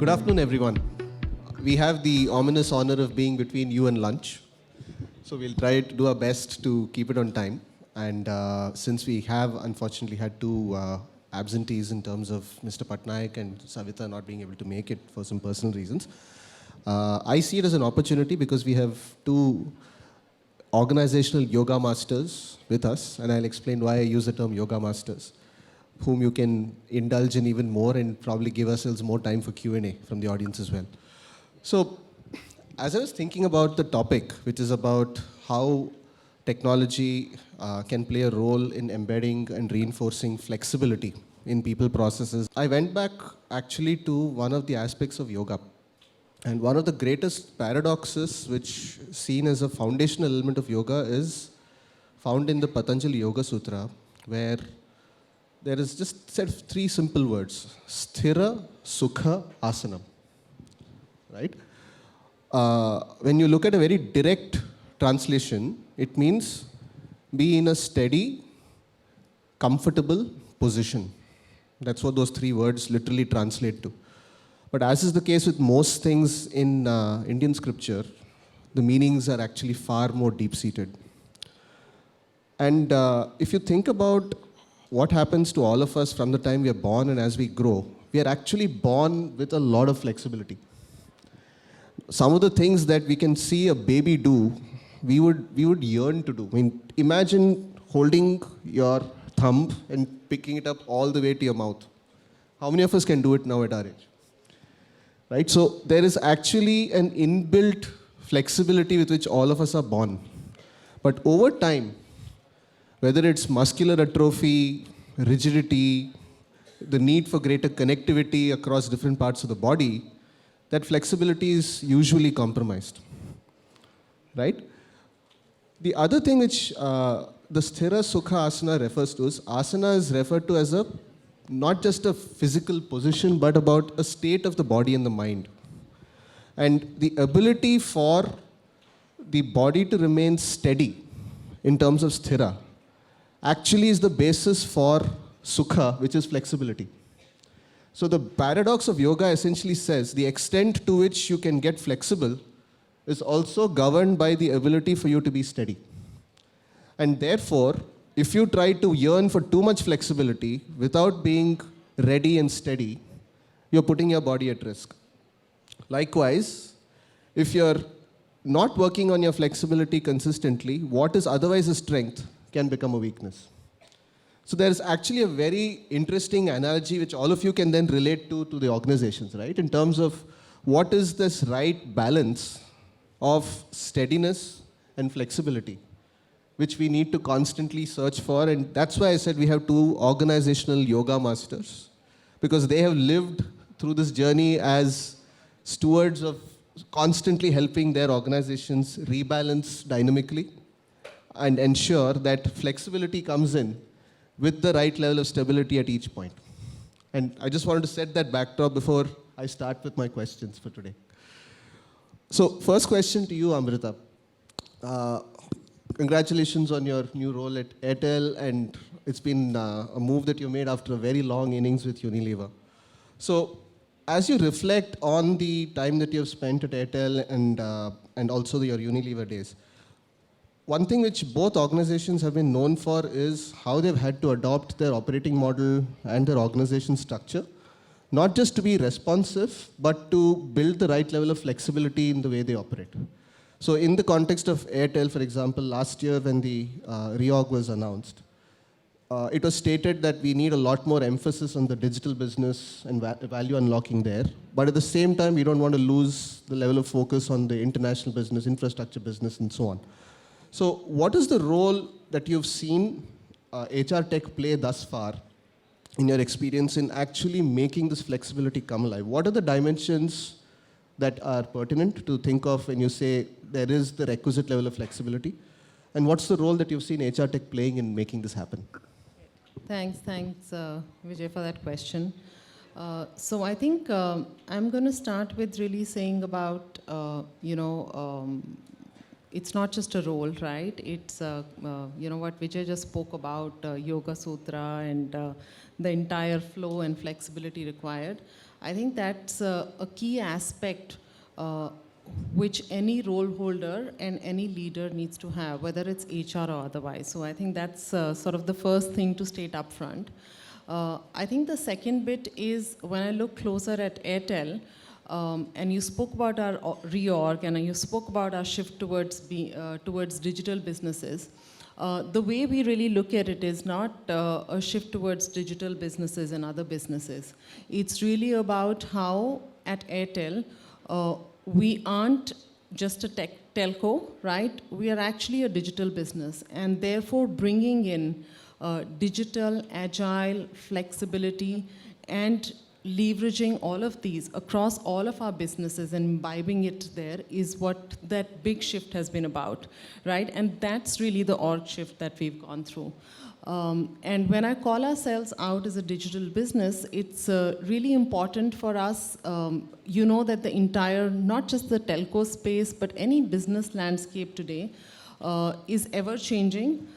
Good afternoon, everyone. We have the ominous honor of being between you and lunch. So we'll try to do our best to keep it on time. And since we have unfortunately had two absentees in terms of Mr. Patnaik and Savita not being able to make it for some personal reasons, I see it as an opportunity because we have two organizational yoga masters with us, and I'll explain why I use the term yoga masters, whom you can indulge in even more and probably give ourselves more time for Q&A from the audience as well. So, as I was thinking about the topic, which is about how technology can play a role in embedding and reinforcing flexibility in people processes, I went back actually to one of the aspects of yoga. And one of the greatest paradoxes which is seen as a foundational element of yoga is found in the Patanjali Yoga Sutra, where there is just set of three simple words: Sthira, Sukha, Asanam. Right? When you look at a very direct translation, it means be in a steady, comfortable position. That's what those three words literally translate to. But as is the case with most things in Indian scripture, the meanings are actually far more deep-seated. And if you think about what happens to all of us from the time we are born and as we grow, we are actually born with a lot of flexibility. Some of the things that we can see a baby do, we would yearn to do. I mean, imagine holding your thumb and picking it up all the way to your mouth. How many of us can do it now at our age? Right? So there is actually an inbuilt flexibility with which all of us are born. But over time, whether it's muscular atrophy, rigidity, the need for greater connectivity across different parts of the body, that flexibility is usually compromised. Right? The other thing which the Sthira Sukha Asana refers to is, asana is referred to as not just a physical position, but about a state of the body and the mind. And the ability for the body to remain steady in terms of sthira actually is the basis for sukha, which is flexibility. So the paradox of yoga essentially says the extent to which you can get flexible is also governed by the ability for you to be steady. And therefore, if you try to yearn for too much flexibility without being ready and steady, you're putting your body at risk. Likewise, if you're not working on your flexibility consistently, what is otherwise a strength can become a weakness. So there's actually a very interesting analogy which all of you can then relate to the organizations, right? In terms of what is this right balance of steadiness and flexibility, which we need to constantly search for. And that's why I said we have two organizational yoga masters, because they have lived through this journey as stewards of constantly helping their organizations rebalance dynamically and ensure that flexibility comes in with the right level of stability at each point. And I just wanted to set that backdrop before I start with my questions for today. So first question to you, Amrita. Congratulations on your new role at Airtel, and it's been a move that you made after a very long innings with Unilever. So as you reflect on the time that you have spent at Airtel and also your Unilever days, one thing which both organizations have been known for is how they've had to adopt their operating model and their organization structure, not just to be responsive, but to build the right level of flexibility in the way they operate. So in the context of Airtel, for example, last year when the reorg was announced, it was stated that we need a lot more emphasis on the digital business and value unlocking there. But at the same time, we don't want to lose the level of focus on the international business, infrastructure business, and so on. So what is the role that you've seen HR tech play thus far in your experience in actually making this flexibility come alive? What are the dimensions that are pertinent to think of when you say there is the requisite level of flexibility? And what's the role that you've seen HR tech playing in making this happen? Thanks, Vijay, for that question. So I think I'm going to start with really saying about, it's not just a role, right? It's, what Vijay just spoke about, Yoga Sutra and the entire flow and flexibility required. I think that's a key aspect which any role holder and any leader needs to have, whether it's HR or otherwise. So I think that's sort of the first thing to state up front. I think the second bit is when I look closer at Airtel, and you spoke about our reorg and you spoke about our shift towards digital businesses. The way we really look at it is not a shift towards digital businesses and other businesses. It's really about how at Airtel, we aren't just a telco, right? We are actually a digital business, and therefore bringing in digital, agile, flexibility, and leveraging all of these across all of our businesses and imbibing it there is what that big shift has been about, right? And that's really the org shift that we've gone through. And when I call ourselves out as a digital business, it's really important for us, you know, that the entire, not just the telco space, but any business landscape today is ever changing.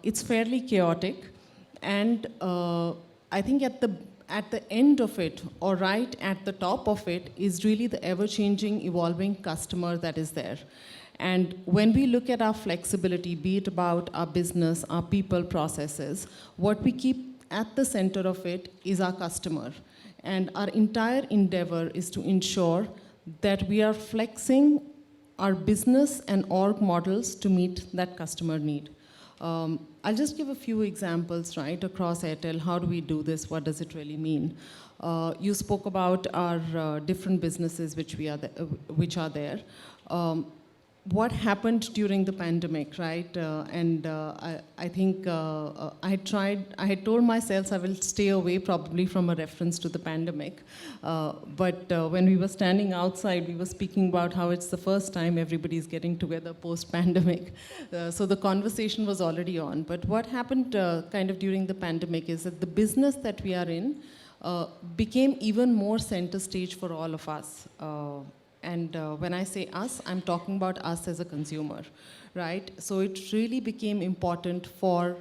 It's fairly chaotic. And I think at the end of it, or right at the top of it, is really the ever-changing, evolving customer that is there. And when we look at our flexibility, be it about our business, our people, processes, what we keep at the center of it is our customer. And our entire endeavor is to ensure that we are flexing our business and org models to meet that customer need. I'll just give a few examples, right, across Airtel. How do we do this? What does it really mean? You spoke about our different businesses which are there. What happened during the pandemic, right? I think I had told myself I will stay away probably from a reference to the pandemic. But when we were standing outside, we were speaking about how it's the first time everybody's getting together post-pandemic. So the conversation was already on. But what happened kind of during the pandemic is that the business that we are in became even more center stage for all of us. And when I say us, I'm talking about us as a consumer, right? So it really became important for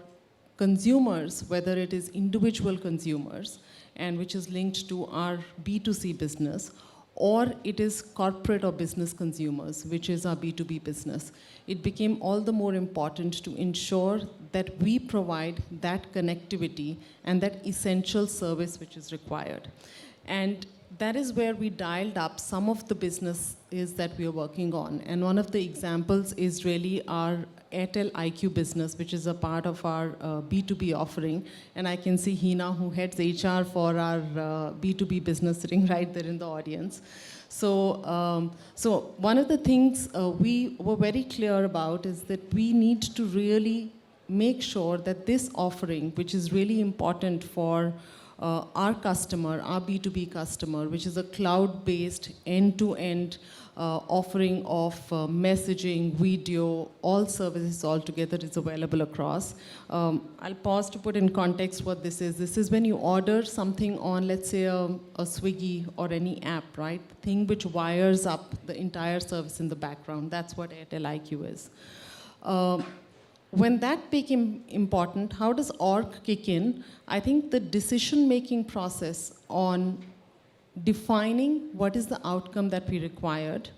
consumers, whether it is individual consumers, and which is linked to our B2C business, or it is corporate or business consumers, which is our B2B business. It became all the more important to ensure that we provide that connectivity and that essential service which is required. And that is where we dialed up some of the businesses that we are working on. And one of the examples is really our Airtel IQ business, which is a part of our B2B offering. And I can see Hina, who heads HR for our B2B business, sitting right there in the audience. So, so one of the things we were very clear about is that we need to really make sure that this offering, which is really important for our customer, our B2B customer, which is a cloud-based, end-to-end offering of messaging, video, all services all together is available across. I'll pause to put in context what this is. This is when you order something on, let's say, a Swiggy or any app, right? The thing which wires up the entire service in the background. That's what Airtel IQ is. When that became important, how does org kick in? I think the decision-making process on defining what is the outcome that we required,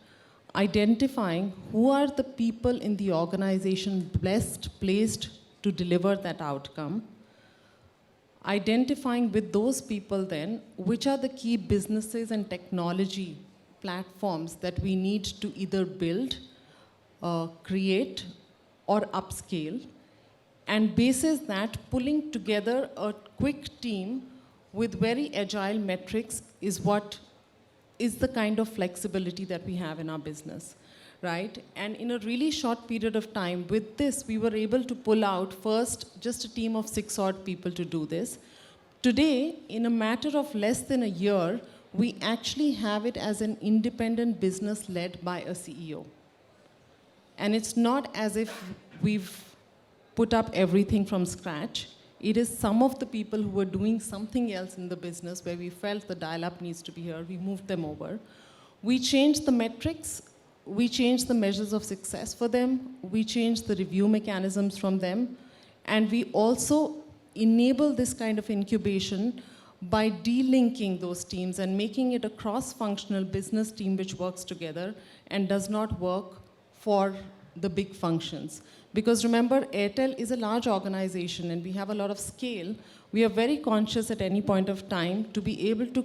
identifying who are the people in the organization best placed to deliver that outcome, identifying with those people then which are the key businesses and technology platforms that we need to either build, create, or upscale, and basis that, pulling together a quick team with very agile metrics is what is the kind of flexibility that we have in our business, right? And in a really short period of time, with this, we were able to pull out first just a team of 6 odd people to do this. Today, in a matter of less than a year, we actually have it as an independent business led by a CEO. And it's not as if we've put up everything from scratch. It is some of the people who were doing something else in the business where we felt the dial-up needs to be here. We moved them over. We changed the metrics. We changed the measures of success for them. We changed the review mechanisms from them. And we also enable this kind of incubation by delinking those teams and making it a cross-functional business team which works together and does not work for the big functions. Because remember, Airtel is a large organization and we have a lot of scale. We are very conscious at any point of time to be able to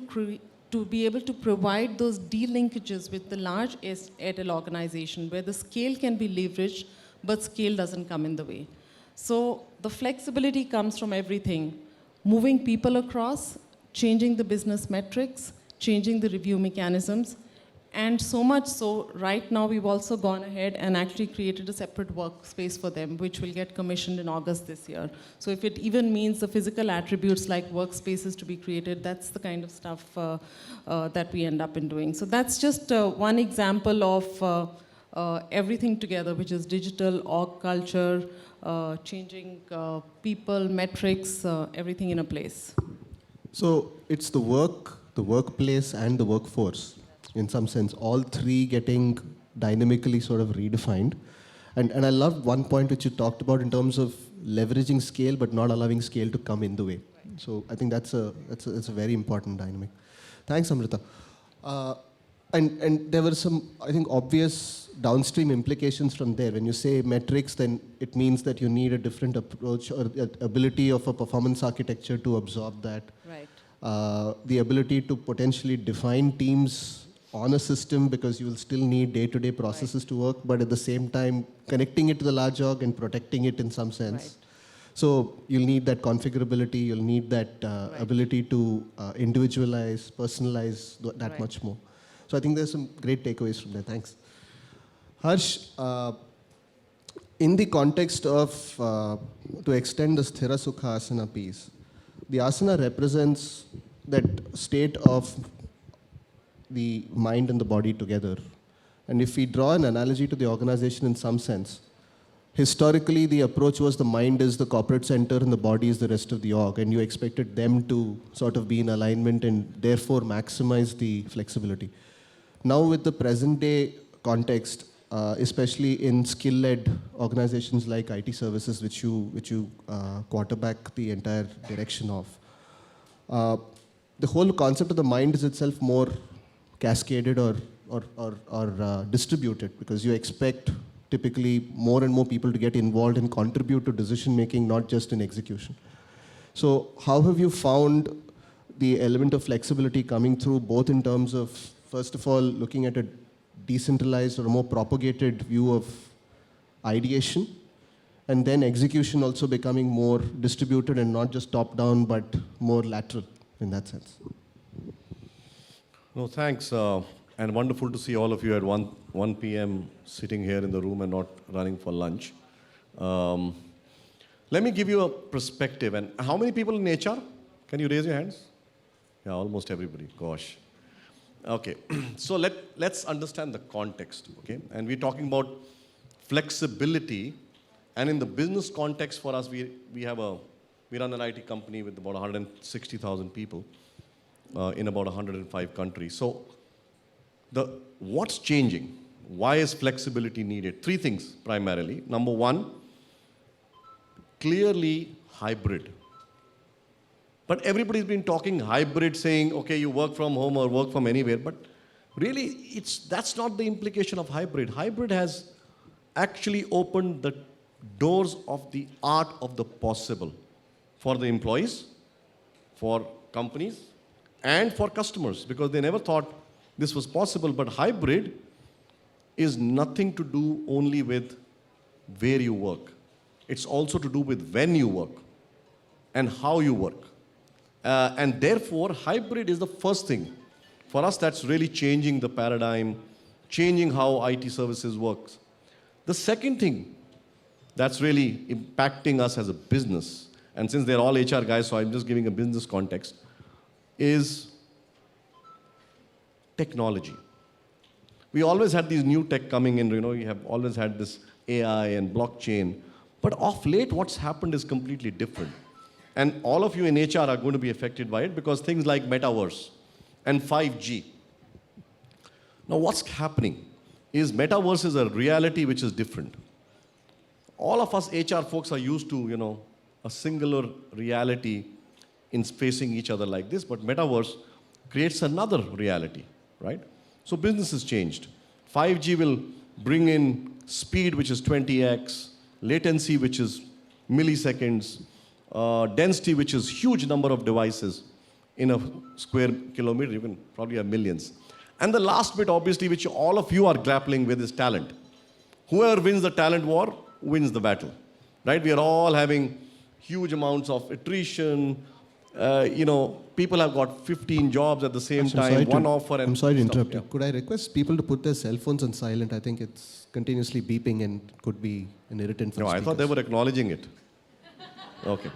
provide those delinkages with the large Airtel organization where the scale can be leveraged, but scale doesn't come in the way. So the flexibility comes from everything. Moving people across, changing the business metrics, changing the review mechanisms, and so much so, right now we've also gone ahead and actually created a separate workspace for them, which will get commissioned in August this year. So if it even means the physical attributes like workspaces to be created, that's the kind of stuff that we end up in doing. So that's just one example of everything together, which is digital, org culture, changing people, metrics, everything in a place. So it's the work, the workplace, and the workforce, in some sense, all three getting dynamically sort of redefined. And I love one point which you talked about in terms of leveraging scale, but not allowing scale to come in the way. Right. So I think that's a very important dynamic. Thanks, Amrita. And there were some, I think, obvious downstream implications from there. When you say metrics, then it means that you need a different approach or ability of a performance architecture to absorb that. Right. The ability to potentially define teams on a system, because you will still need day-to-day processes right. to work, but at the same time, connecting it to the large org and protecting it in some sense. Right. So you'll need that configurability, you'll need that right. ability to individualize, personalize that right. much more. So I think there's some great takeaways from there. Thanks. Harsh, in the context of, to extend the Sthira Sukha Asana piece, the asana represents that state of the mind and the body together. And if we draw an analogy to the organization in some sense, historically the approach was the mind is the corporate center and the body is the rest of the org, and you expected them to sort of be in alignment and therefore maximize the flexibility. Now with the present day context, especially in skill-led organizations like IT services, which you quarterback the entire direction of, the whole concept of the mind is itself more cascaded or distributed, because you expect typically more and more people to get involved and contribute to decision making, not just in execution. So how have you found the element of flexibility coming through, both in terms of, first of all, looking at a decentralized or a more propagated view of ideation, and then execution also becoming more distributed and not just top down, but more lateral in that sense? No, thanks. And wonderful to see all of you at 1 p.m. sitting here in the room and not running for lunch. Let me give you a perspective. And how many people in HR? Can you raise your hands? Yeah, almost everybody. Gosh. Okay. So let's understand the context. Okay. And we're talking about flexibility. And in the business context for us, we run an IT company with about 160,000 people. In about 105 countries. So what's changing? Why is flexibility needed? Three things primarily. Number one, clearly hybrid. But everybody's been talking hybrid, saying, okay, you work from home or work from anywhere. But really, that's not the implication of hybrid. Hybrid has actually opened the doors of the art of the possible for the employees, for companies, and for customers, because they never thought this was possible. But hybrid is nothing to do only with where you work. It's also to do with when you work and how you work. And therefore, hybrid is the first thing for us that's really changing the paradigm, changing how IT services works. The second thing that's really impacting us as a business, and since they're all HR guys, so I'm just giving a business context, is technology. We always had these new tech coming in, you have always had this AI and blockchain, but of late what's happened is completely different. And all of you in HR are going to be affected by it, because things like metaverse and 5G. Now what's happening is metaverse is a reality which is different. All of us HR folks are used to, a singular reality in facing each other like this, but metaverse creates another reality, right? So business has changed. 5G will bring in speed, which is 20x, latency, which is milliseconds, density, which is huge number of devices in a square kilometer, even probably millions. And the last bit, obviously, which all of you are grappling with is talent. Whoever wins the talent war wins the battle, right? We are all having huge amounts of attrition. People have got 15 jobs at the same time, one offer. And I'm sorry to stuff, interrupt yeah. you. Could I request people to put their cell phones on silent? I think it's continuously beeping and could be an irritant for No, I thought they speakers. were acknowledging it. Okay.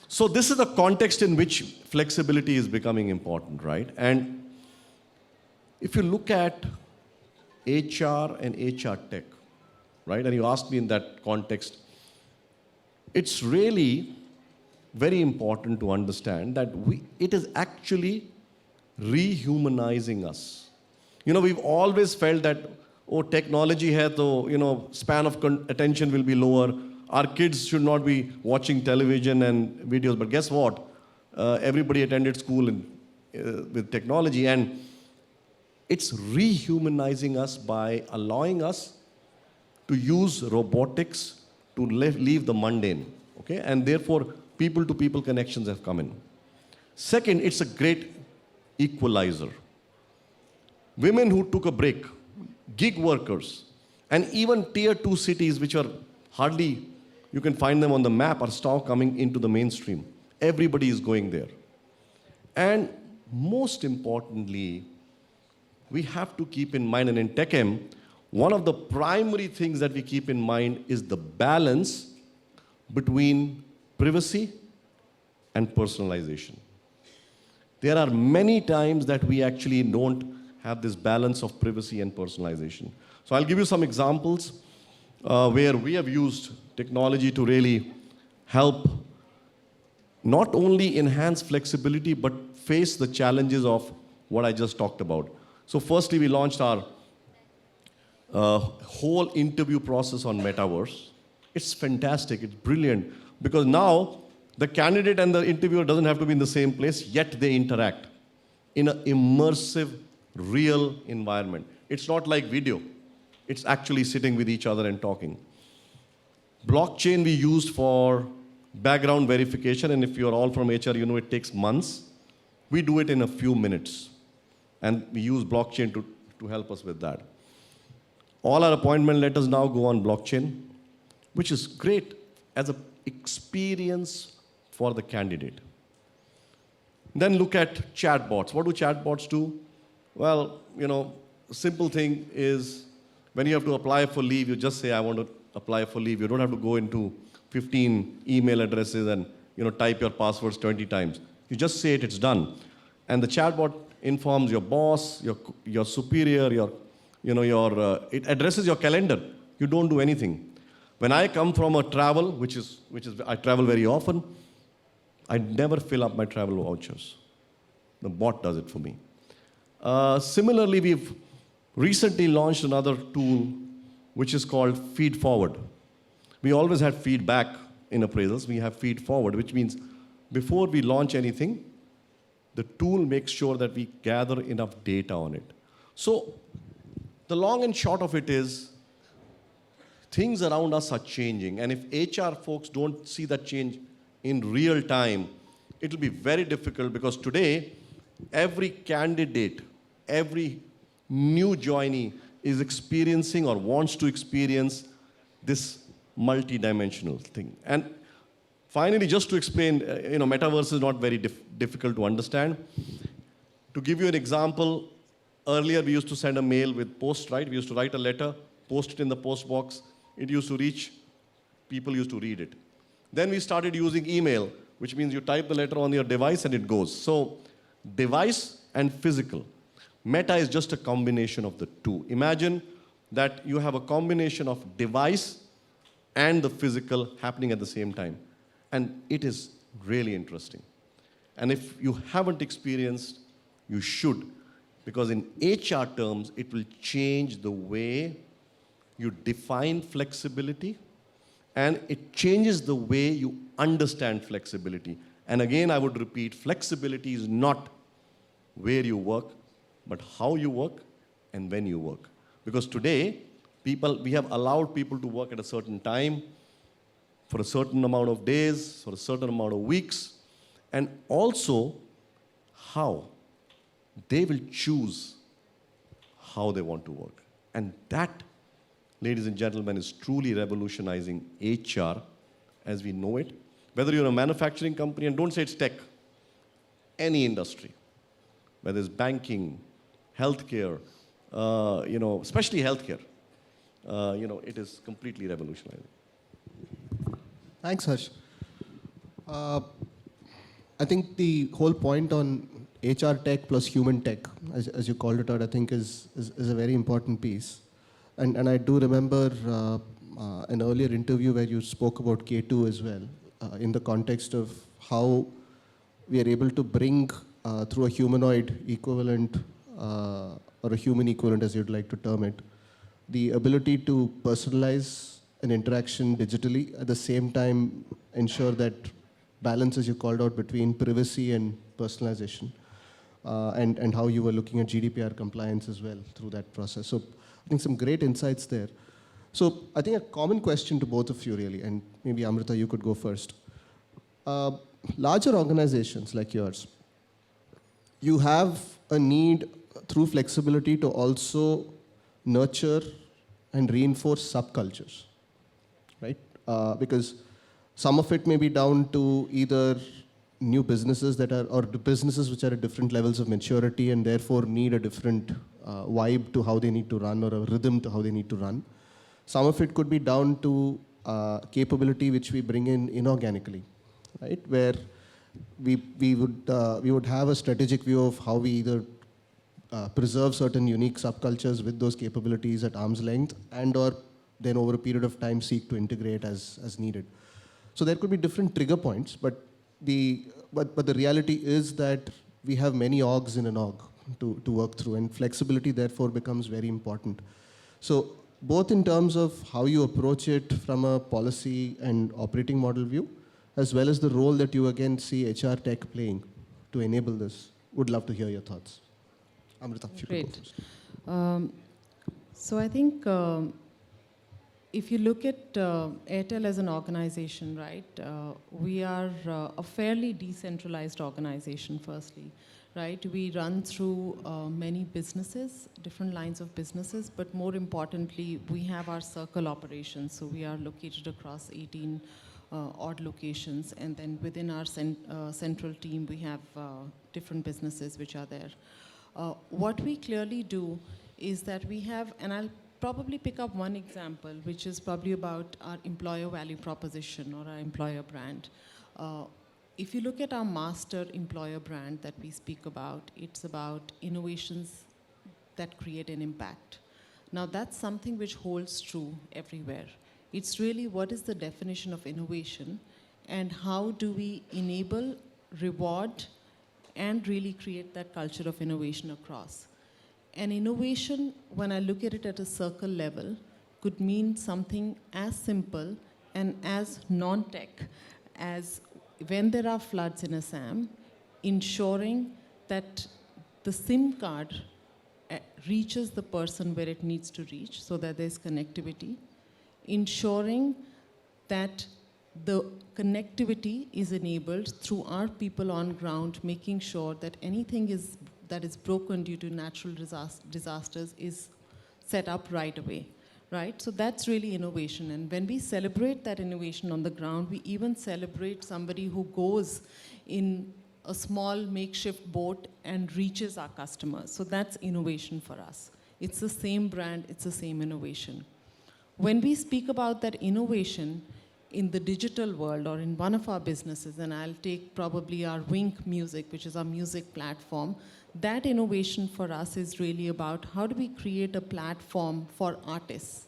So this is the context in which flexibility is becoming important, right? And if you look at HR and HR tech, right? And you asked me in that context, it's really very important to understand that it is actually rehumanizing us. We've always felt that, technology hai to, span of attention will be lower. Our kids should not be watching television and videos. But guess what? Everybody attended school with technology, and it's rehumanizing us by allowing us to use robotics to leave the mundane, okay? And therefore, people-to-people connections have come in. Second, it's a great equalizer. Women who took a break, gig workers, and even tier 2 cities, which are hardly, you can find them on the map, are now coming into the mainstream. Everybody is going there. And most importantly, we have to keep in mind, and in TechM, one of the primary things that we keep in mind is the balance between privacy and personalization. There are many times that we actually don't have this balance of privacy and personalization. So I'll give you some examples where we have used technology to really help not only enhance flexibility, but face the challenges of what I just talked about. So firstly, we launched our whole interview process on Metaverse. It's fantastic, it's brilliant, because now the candidate and the interviewer doesn't have to be in the same place, yet they interact in an immersive, real environment. It's not like video. It's actually sitting with each other and talking. Blockchain we used for background verification, and if you're all from HR, you know it takes months. We do it in a few minutes. And we use blockchain to help us with that. All our appointment letters now go on blockchain, which is great as an experience for the candidate. Then look at chatbots. What do chatbots do? Well, a simple thing is when you have to apply for leave, you just say, I want to apply for leave. You don't have to go into 15 email addresses and type your passwords 20 times. You just say it, it's done. And the chatbot informs your boss, your superior, it addresses your calendar. You don't do anything. When I come from a travel, which is I travel very often, I never fill up my travel vouchers. The bot does it for me. Similarly, we've recently launched another tool which is called Feed Forward. We always had feedback in appraisals. We have Feed Forward, which means before we launch anything, the tool makes sure that we gather enough data on it. So the long and short of it is, things around us are changing. And if HR folks don't see that change in real time, it will be very difficult, because today, every candidate, every new joinee is experiencing or wants to experience this multi-dimensional thing. And finally, just to explain, metaverse is not very difficult to understand. To give you an example, earlier we used to send a mail with post, right? We used to write a letter, post it in the post box. It used to reach, people used to read it. Then we started using email, which means you type the letter on your device and it goes. So device and physical. Meta is just a combination of the two. Imagine that you have a combination of device and the physical happening at the same time. And it is really interesting. And if you haven't experienced, you should. Because in HR terms, it will change the way you define flexibility, and it changes the way you understand flexibility. And again, I would repeat, flexibility is not where you work, but how you work and when you work. Because today, we have allowed people to work at a certain time, for a certain amount of days, for a certain amount of weeks, and also how they will choose how they want to work. And that, ladies and gentlemen, is truly revolutionizing HR as we know it. Whether you're a manufacturing company, and don't say it's tech, any industry, whether it's banking, healthcare, especially healthcare, it is completely revolutionizing. Thanks, Harsh. I think the whole point on HR tech plus human tech, as you called it out, I think is a very important piece. And I do remember an earlier interview where you spoke about K2 as well, in the context of how we are able to bring through a humanoid equivalent or a human equivalent, as you'd like to term it, the ability to personalize an interaction digitally, at the same time ensure that balance, as you called out, between privacy and personalization, and how you were looking at GDPR compliance as well through that process. So I think some great insights there. So I think a common question to both of you really, and maybe Amrita, you could go first. Larger organizations like yours, you have a need through flexibility to also nurture and reinforce subcultures, right? Because some of it may be down to either new businesses that are, or businesses which are at different levels of maturity and therefore need a different vibe to how they need to run, or a rhythm to how they need to run. Some of it could be down to capability which we bring in inorganically, right? Where we would have a strategic view of how we either preserve certain unique subcultures with those capabilities at arm's length, and or then over a period of time seek to integrate as needed. So there could be different trigger points, but the reality is that we have many orgs in an org to work through, and flexibility therefore becomes very important. So both in terms of how you approach it from a policy and operating model view, as well as the role that you again see HR tech playing to enable this, would love to hear your thoughts. Amrita, if you could go first. So I think if you look at Airtel as an organization, right, we are a fairly decentralized organization, firstly, right? We run through many businesses, different lines of businesses, but more importantly, we have our circle operations. So we are located across 18 odd locations, and then within our central team, we have different businesses which are there. What we clearly do is that we have, and I'll probably pick up one example, which is probably about our employer value proposition or our employer brand. If you look at our master employer brand that we speak about, it's about innovations that create an impact. Now that's something which holds true everywhere. It's really what is the definition of innovation, and how do we enable, reward, and really create that culture of innovation across. And innovation, when I look at it at a circle level, could mean something as simple and as non-tech as when there are floods in Assam, ensuring that the SIM card reaches the person where it needs to reach so that there's connectivity, ensuring that the connectivity is enabled through our people on ground, making sure that anything that is broken due to natural disasters is set up right away, right? So that's really innovation. And when we celebrate that innovation on the ground, we even celebrate somebody who goes in a small makeshift boat and reaches our customers. So that's innovation for us. It's the same brand, it's the same innovation. When we speak about that innovation in the digital world or in one of our businesses, and I'll take probably our Wink Music, which is our music platform, that innovation for us is really about how do we create a platform for artists,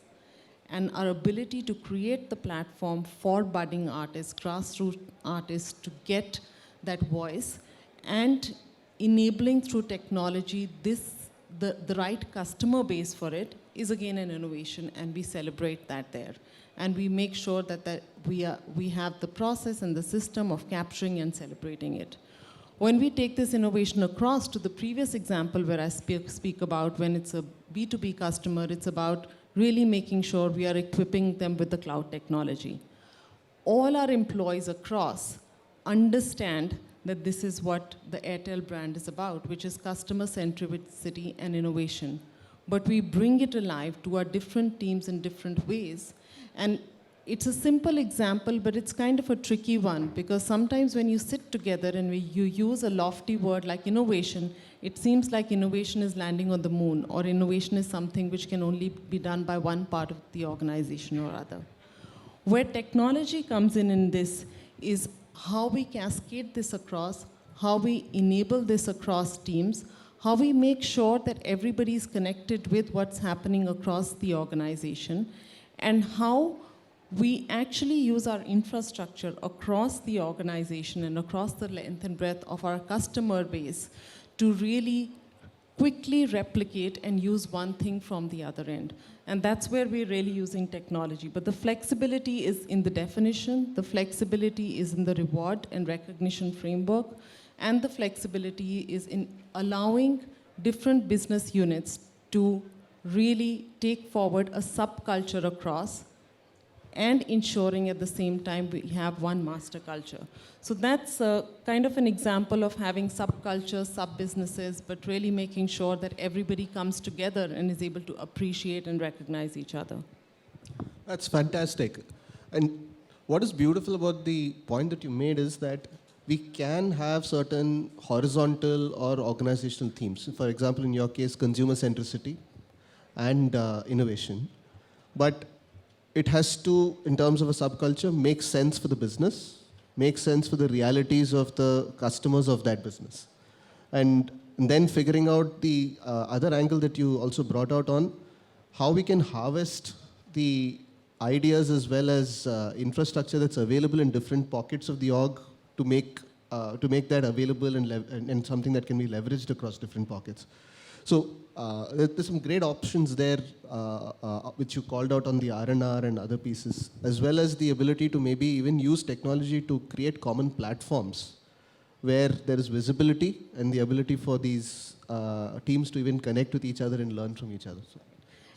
and our ability to create the platform for budding artists, grassroots artists, to get that voice, and enabling through technology the right customer base for it, is again an innovation, and we celebrate that there. And we make sure that we have the process and the system of capturing and celebrating it. When we take this innovation across to the previous example where I speak about when it's a B2B customer, it's about really making sure we are equipping them with the cloud technology. All our employees across understand that this is what the Airtel brand is about, which is customer centricity and innovation. But we bring it alive to our different teams in different ways. And it's a simple example, but it's kind of a tricky one, because sometimes when you sit together and you use a lofty word like innovation, it seems like innovation is landing on the moon, or innovation is something which can only be done by one part of the organization or other. Where technology comes in this is how we cascade this across, how we enable this across teams, how we make sure that everybody is connected with what's happening across the organization, and how we actually use our infrastructure across the organization and across the length and breadth of our customer base to really quickly replicate and use one thing from the other end. And that's where we're really using technology. But the flexibility is in the definition, the flexibility is in the reward and recognition framework, and the flexibility is in allowing different business units to really take forward a subculture across, and ensuring at the same time we have one master culture. So that's kind of an example of having subcultures, sub-businesses, but really making sure that everybody comes together and is able to appreciate and recognize each other. That's fantastic. And what is beautiful about the point that you made is that we can have certain horizontal or organizational themes. For example, in your case, consumer centricity and innovation. But it has to, in terms of a subculture, make sense for the business, make sense for the realities of the customers of that business. And then figuring out the other angle that you also brought out on, how we can harvest the ideas as well as infrastructure that's available in different pockets of the org to make that available and something that can be leveraged across different pockets. So there's some great options there, which you called out on the R&R and other pieces, as well as the ability to maybe even use technology to create common platforms where there is visibility and the ability for these teams to even connect with each other and learn from each other. So.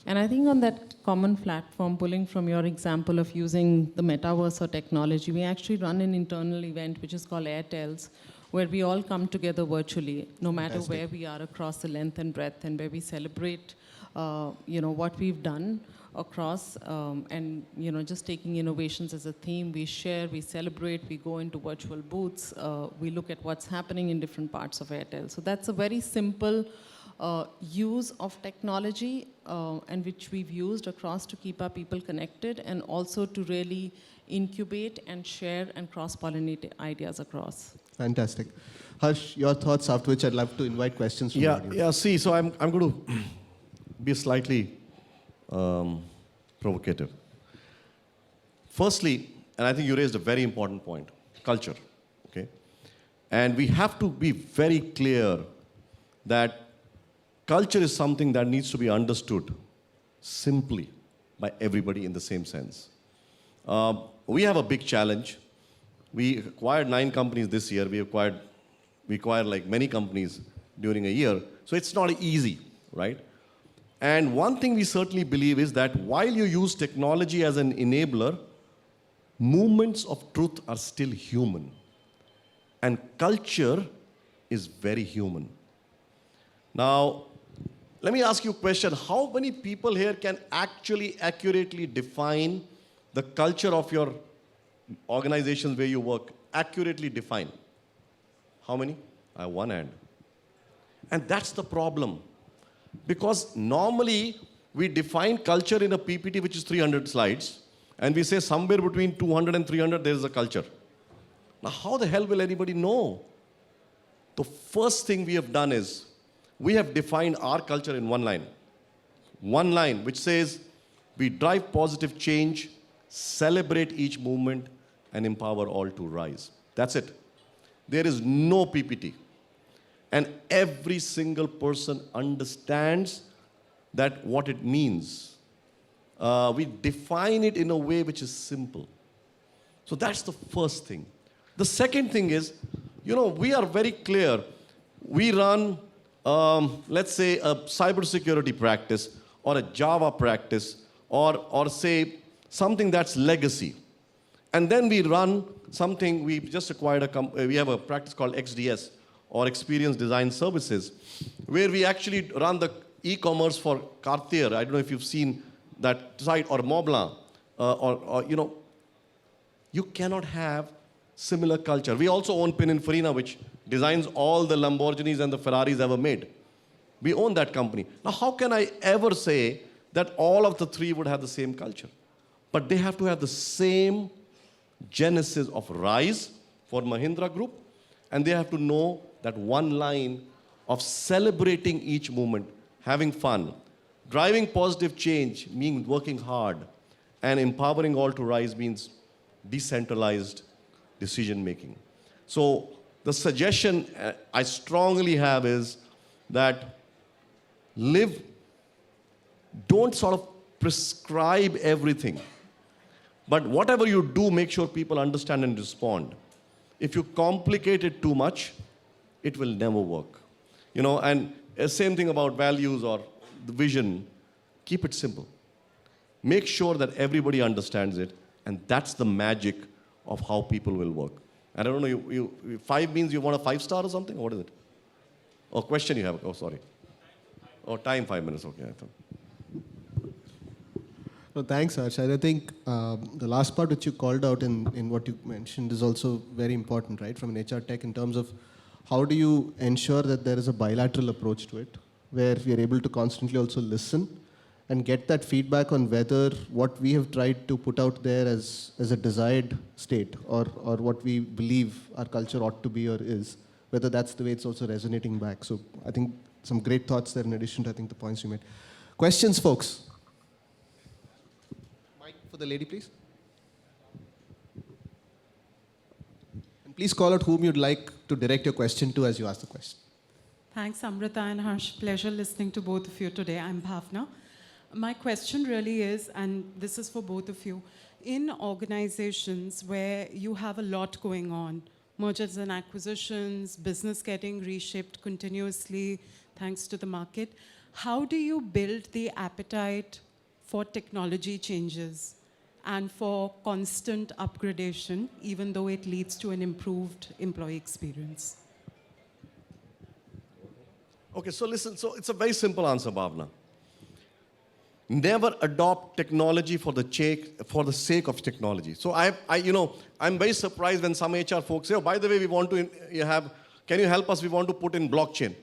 And I think on that common platform, pulling from your example of using the metaverse or technology, we actually run an internal event which is called Airtels, where we all come together virtually, no matter where we are across the length and breadth, and where we celebrate, what we've done across, and just taking innovations as a theme. We share, we celebrate, we go into virtual booths, we look at what's happening in different parts of Airtel. So that's a very simple use of technology, and which we've used across to keep our people connected, and also to really incubate and share and cross-pollinate ideas across. Fantastic. Harsh, your thoughts, after which I'd love to invite questions from the audience. Yeah, see, so I'm going to be slightly provocative. Firstly, and I think you raised a very important point, culture, okay? And we have to be very clear that culture is something that needs to be understood simply by everybody in the same sense. We have a big challenge. We acquired 9 companies this year. We acquired like many companies during a year. So it's not easy, right? And one thing we certainly believe is that while you use technology as an enabler, movements of truth are still human. And culture is very human. Now, let me ask you a question. How many people here can actually accurately define the culture of your organizations where you work? Accurately define. How many? I have one hand. And that's the problem. Because normally we define culture in a PPT which is 300 slides, and we say somewhere between 200 and 300 there is a culture. Now how the hell will anybody know? The first thing we have done is we have defined our culture in one line. One line which says we drive positive change, celebrate each movement, and empower all to rise. That's it. There is no PPT. And every single person understands that what it means. We define it in a way which is simple. So that's the first thing. The second thing is, we are very clear. We run, let's say, a cybersecurity practice or a Java practice or say something that's legacy. And then we run something, we just acquired we have a practice called XDS, or Experience Design Services, where we actually run the e-commerce for Cartier. I don't know if you've seen that site, or Montblanc, you cannot have similar culture. We also own Pininfarina, which designs all the Lamborghinis and the Ferraris ever made. We own that company. Now, how can I ever say that all of the three would have the same culture? But they have to have the same genesis of RISE for Mahindra Group, and they have to know that one line of celebrating each moment, having fun, driving positive change means working hard, and empowering all to rise means decentralized decision making. So the suggestion I strongly have is that don't sort of prescribe everything. But whatever you do, make sure people understand and respond. If you complicate it too much, it will never work. And same thing about values or the vision. Keep it simple. Make sure that everybody understands it, and that's the magic of how people will work. And I don't know, 5 means you want a 5-star or something? Or what is it? Oh, question you have. Oh, sorry. Oh, time 5 minutes. Okay. No, thanks, Harsh. I think the last part which you called out in what you mentioned is also very important, right, from an HR tech, in terms of how do you ensure that there is a bilateral approach to it, where we are able to constantly also listen and get that feedback on whether what we have tried to put out there as a desired state or what we believe our culture ought to be or is, whether that's the way it's also resonating back. So I think some great thoughts there in addition to, I think, the points you made. Questions, folks? For the lady, please. And please call out whom you'd like to direct your question to as you ask the question. Thanks, Amrita and Harsh. Pleasure listening to both of you today. I'm Bhavna. My question really is, and this is for both of you, in organizations where you have a lot going on, mergers and acquisitions, business getting reshaped continuously thanks to the market, how do you build the appetite for technology changes and for constant upgradation, even though it leads to an improved employee experience? Okay, so listen, so it's a very simple answer, Bhavna. Never adopt technology for the sake of technology. So I'm very surprised when some HR folks say, oh, by the way, we want to can you help us? We want to put in blockchain.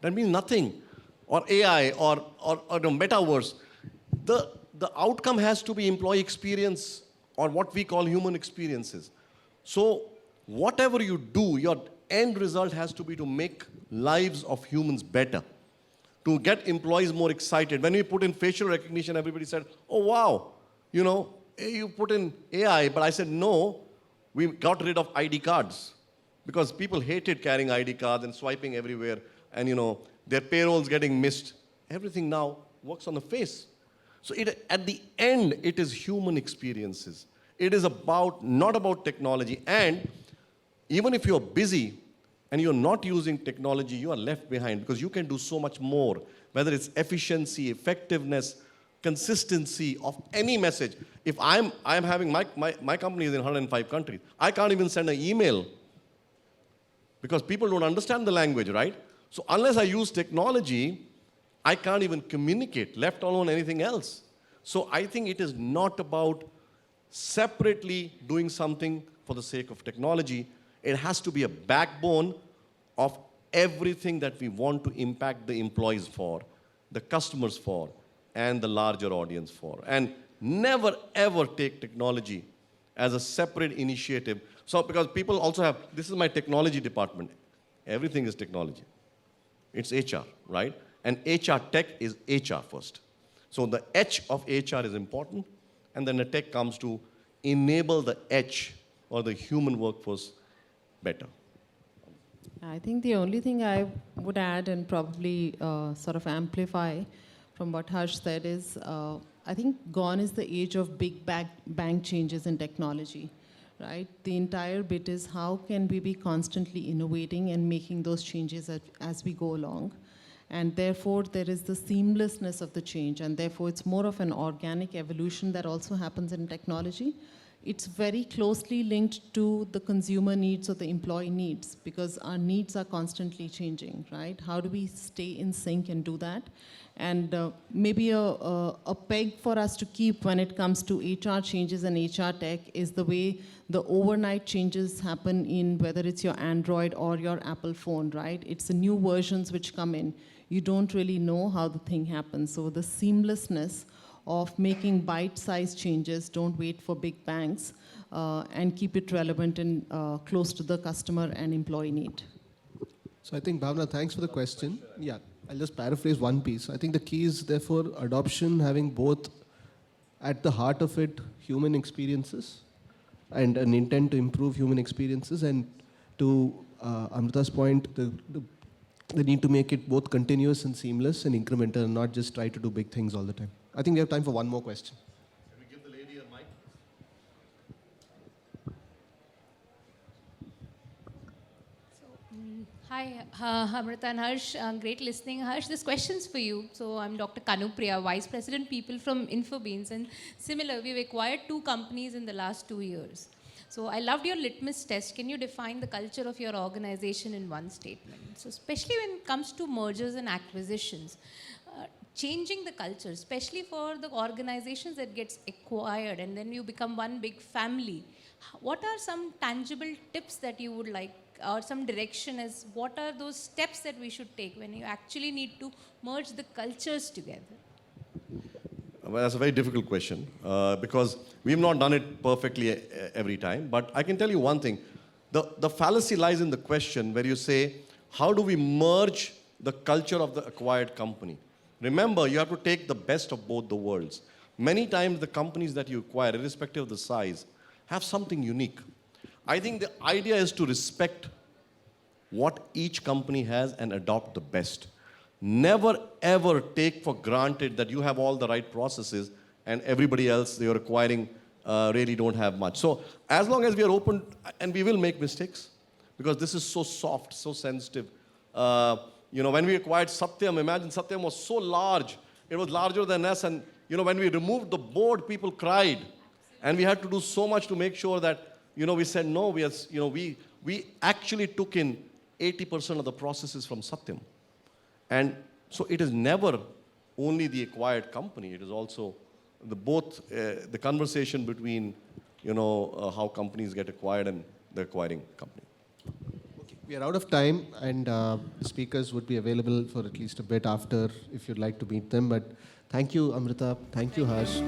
That means nothing. Or AI or metaverse. The outcome has to be employee experience, or what we call human experiences. So whatever you do, your end result has to be to make lives of humans better, to get employees more excited. When we put in facial recognition, everybody said, oh, wow, you put in AI. But I said, no, we got rid of ID cards because people hated carrying ID cards and swiping everywhere, and their payrolls getting missed. Everything now works on the face. So at the end, it is human experiences. It is not about technology. And even if you're busy and you're not using technology, you are left behind because you can do so much more, whether it's efficiency, effectiveness, consistency of any message. If I'm having, my company is in 105 countries. I can't even send an email because people don't understand the language, right? So unless I use technology, I can't even communicate, let alone anything else. So I think it is not about separately doing something for the sake of technology. It has to be a backbone of everything that we want to impact the employees for, the customers for, and the larger audience for. And never, ever take technology as a separate initiative. So because people also have, this is my technology department. Everything is technology. It's HR, right? And HR tech is HR first. So the H of HR is important, and then the tech comes to enable the H, or the human workforce, better. I think the only thing I would add and probably sort of amplify from what Harsh said is, I think gone is the age of big bang changes in technology, right? The entire bit is how can we be constantly innovating and making those changes as we go along. And therefore, there is the seamlessness of the change, and therefore it's more of an organic evolution that also happens in technology. It's very closely linked to the consumer needs or the employee needs, because our needs are constantly changing, right? How do we stay in sync and do that? And maybe a peg for us to keep when it comes to HR changes and HR tech is the way the overnight changes happen in whether it's your Android or your Apple phone, right? It's the new versions which come in. You don't really know how the thing happens. So the seamlessness of making bite-sized changes, don't wait for big bangs, and keep it relevant and close to the customer and employee need. So I think, Bhavna, thanks for the question. Yeah, I'll just paraphrase one piece. I think the key is, therefore, adoption having both at the heart of it human experiences and an intent to improve human experiences, and to Amrita's point, the need to make it both continuous and seamless and incremental, and not just try to do big things all the time. I think we have time for one more question. Can we give the lady a mic? Hi, Amrita and Harsh. Great listening. Harsh, this question's for you. So I'm Dr. Kanupriya, Vice President People from Infobeans. And similar, we've acquired 2 companies in the last 2 years. So I loved your litmus test. Can you define the culture of your organization in one statement? So especially when it comes to mergers and acquisitions, changing the culture, especially for the organizations that gets acquired and then you become one big family. What are some tangible tips that you would like, or some direction as what are those steps that we should take when you actually need to merge the cultures together? Well, that's a very difficult question because we've not done it perfectly every time. But I can tell you one thing. The fallacy lies in the question where you say, how do we merge the culture of the acquired company? Remember, you have to take the best of both the worlds. Many times the companies that you acquire, irrespective of the size, have something unique. I think the idea is to respect what each company has and adopt the best. Never ever take for granted that you have all the right processes and everybody else you're acquiring really don't have much. So as long as we are open, and we will make mistakes, because this is so soft, so sensitive. When we acquired Satyam, imagine Satyam was so large. It was larger than us, and when we removed the board, people cried. And we had to do so much to make sure that, we said no, we actually took in 80% of the processes from Satyam. And so it is never only the acquired company, it is also the conversation between, how companies get acquired and the acquiring company. Okay, we are out of time, and the speakers would be available for at least a bit after if you'd like to meet them. But thank you, Amrita. Thank you, Harsh.